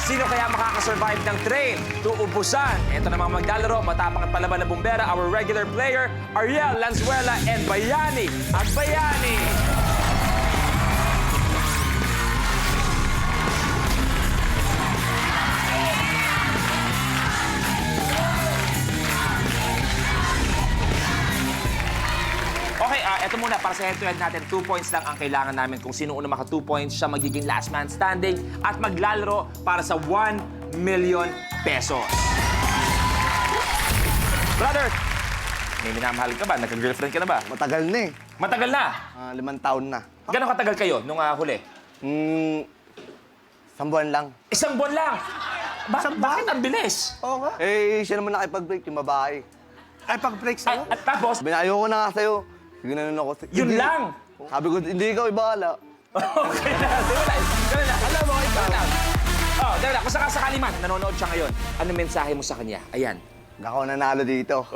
Sino kaya makakasurvive ng train to ubusan? Ito na mga maglalaro, matapang at palaban na bumbera, our regular player, Ariel Lanzuela and Bayani at Bayani. Okay, eto muna, para sa head-to-head natin, 2 points lang ang kailangan namin. Kung sino una maka 2 points, siya magiging last man standing at maglalaro para sa 1 million pesos. Brother, may minamahal ka ba? Nagka-girlfriend ka na ba? Matagal na eh. Matagal na? 5 taon na. Gano'ng katagal kayo nung huli? 1 buwan lang. 1 buwan lang. Bakit ang bilis? Oo nga. Eh, siya naman nakipag-break, yung babae. Ay, pag-break sa'yo? At tapos, Binayo ko na nga sa'yo. Ginanon ako. yun Hindi. lang. Sabi ko, hindi ikaw ibahala. Okay na, ganun lang. Alam mo, ikaw lang. Oh, ganun lang. Kung sakasakali man, nanonood siya ngayon, ano mensahe mo sa kanya? Ayan. Ako nanalo dito.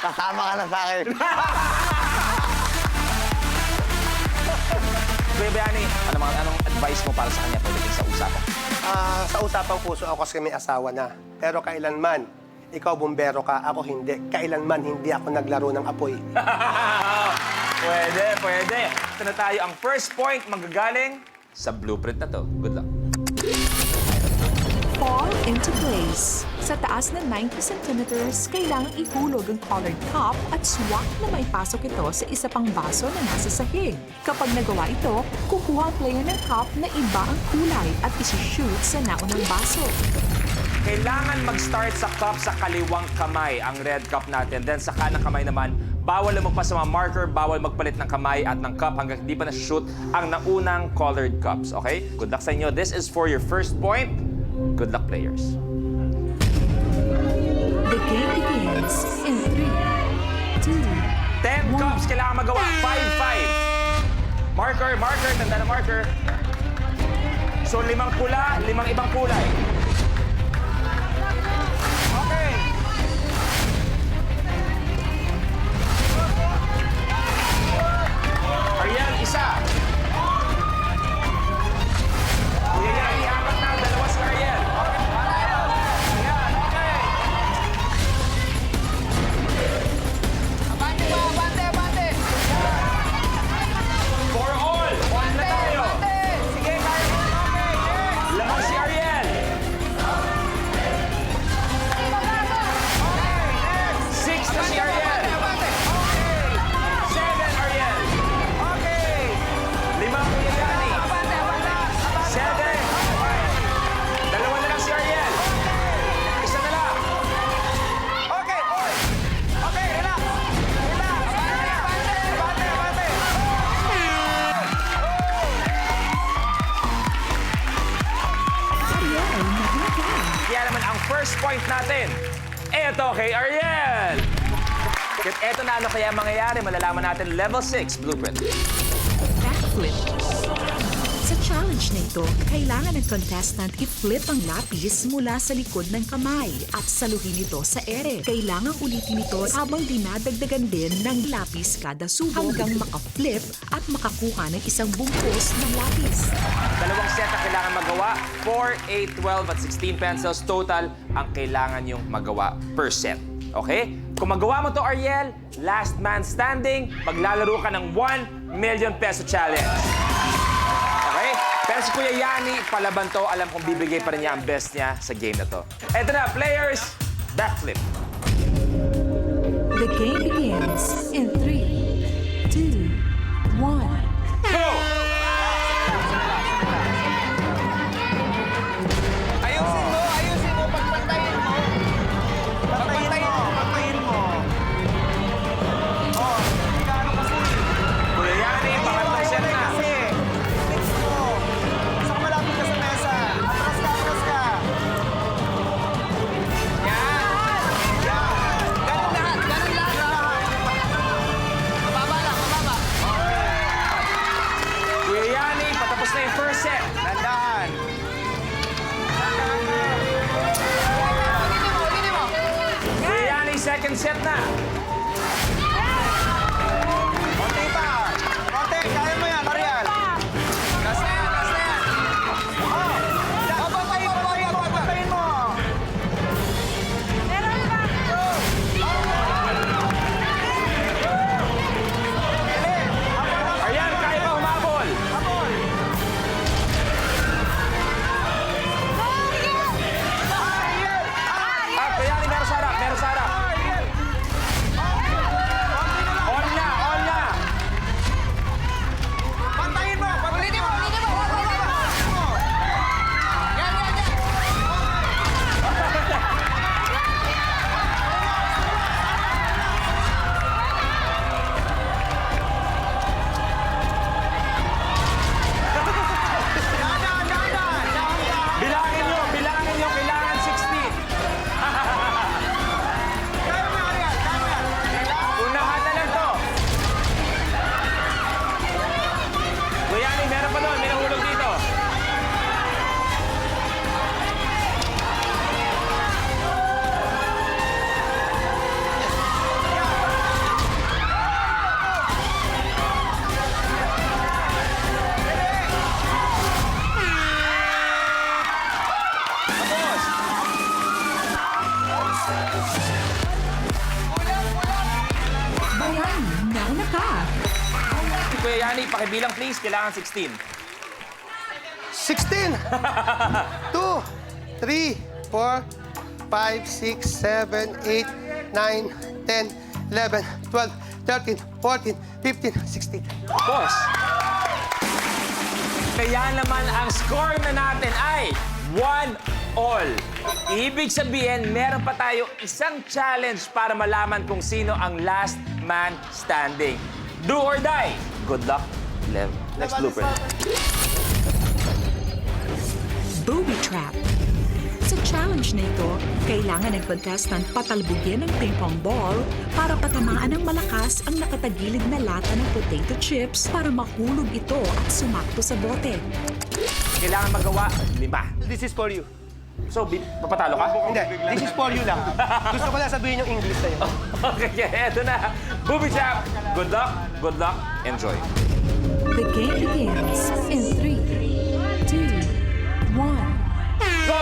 Kasama ka na sa akin. Kuya Bayani, anong advice mo para sa kanya pagdating sa usapan? Sa usapang puso, ako kasi may asawa na. Pero kailanman, ikaw bumbero ka, ako hindi. Kailanman hindi ako naglaro ng apoy. Pwede, pwede. Ito na tayo. Ang first point magagaling sa blueprint na to. Good luck. Fall into place. Sa taas na 90 centimeters, kailangang ihulog ang colored cup at swak na maipasok ito sa isa pang baso na nasa sahig. Kapag nagawa ito, kukuha ang player ng cup na iba ang kulay at isi-shoot sa naunang baso. Kailangan mag-start sa cup sa kaliwang kamay, ang red cup natin. Then sa kanang kamay naman, bawal lumagpas sa mga marker, bawal magpalit ng kamay at ng cup hanggang hindi pa na-shoot ang naunang colored cups. Okay? Good luck sa inyo. This is for your first point. Good luck, players. The game begins in 3, 2, 10 cups kailangan magawa. 5-5. Marker, marker. Tanda na marker. So, 5 pula, 5 ibang kulay. Okay. Ariel, isa. Kuya yan, iapat na. 2 si Ariel. Ayan, okay. For all, 1 na tayo. Sige, kaya mo. Okay, next. Lamang si Ariel. 6 na si Ariel. 7, Ariel. Okay. 5, Kuya Yani. 7. 2 na lang si Ariel. Isa na lang. Okay, oy. Okay, relax. Relax. Bate. Ariel, naglagan. Kaya naman ang first point natin, eto kay Ariel. At eto na ano kaya mangyayari, malalaman natin level 6 blueprint. Backflip. Sa challenge na ito, kailangan ng contestant i-flip ang lapis mula sa likod ng kamay at saluhin ito sa ere. Kailangan ulitin ito habang dinadagdagan din ng lapis kada subo hanggang maka-flip at makakuha ng isang bungkus ng lapis. 2 set ang kailangan magawa. 4, 8, 12 at 16 pencils total ang kailangan yung magawa per set. Okay? Kung magawa mo to, Ariel, last man standing, maglalaro ka ng 1 million peso challenge. Okay? Pero si Kuya Yani, palaban to. Alam kong bibigay pa rin niya ang best niya sa game na to. Eto na, players, backflip. The game begins in 3, 2, 1. Go! Ayusin mo. Pagpantayin mo. Oh, gano'n kasi. Kuya Yani, pangatlong set na. Mix mo. Saka malapit ka sa mesa. Atras ka. Yan. Ganun lahat. Mababa lang. Kuya Yani, patapos na yung first set. Dandahan. Kuya Yani, second set na. Konti pa. Konti, kaya mo yan, Ariel. Last na yan. Oh, Kuya Yani, pakibilang please. Kailangan 16. 16! 2, 3, 4, 5, 6, 7, 8, 9, 10, 11, 12, 13, 14, 15, 16. Boss. Kaya naman ang score na natin ay 1-all. Ibig sabihin, meron pa tayo isang challenge para malaman kung sino ang last man standing. Do or die. Good luck, Lev. Next blooper. Booby trap. Sa challenge na ito, kailangan ng contestant patalbugin ng ping pong ball para patamaan ng malakas ang nakatagilid na lata ng potato chips para mahulog ito at sumakto sa bote. Kailangan magawa 5. This is for you. So, papatalo ka? Hindi, this is for you lang. Gusto ko lang sabihin yung English sa'yo. Okay, eto na. Booby trap. Good luck, enjoy. The game begins in 3, 2, 1. Go!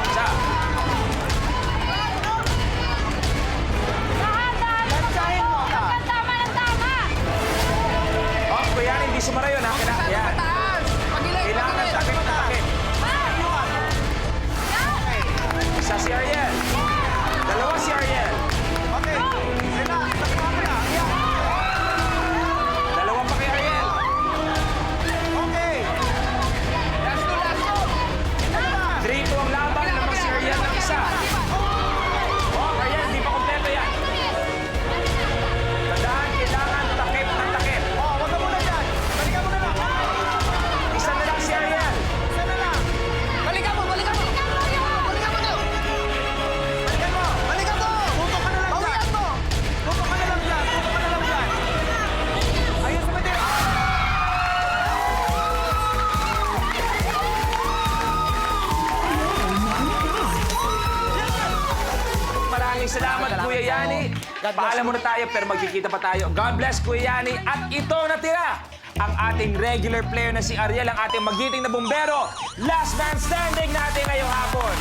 Isa. Oh, kuya, hindi sumara yun, ha? Yan. Kailangan takip na takip. Isa si Ariel. Dalawa si Ariel. Dalawa pa kay Ariel. 3 po ang laban. Lamang si Ariel ng isa. Oh, Ariel, di pa kompleto yan. Tandaan, kailangan takip na takip. Isa na lang si Ariel. Maraming salamat, Kuya Yani. Paalam muna tayo, pero magkikita pa tayo. God bless, Kuya Yani. At ito natira ang ating regular player na si Ariel, ang ating magiting na bumbero. Last man standing natin ngayong hapon.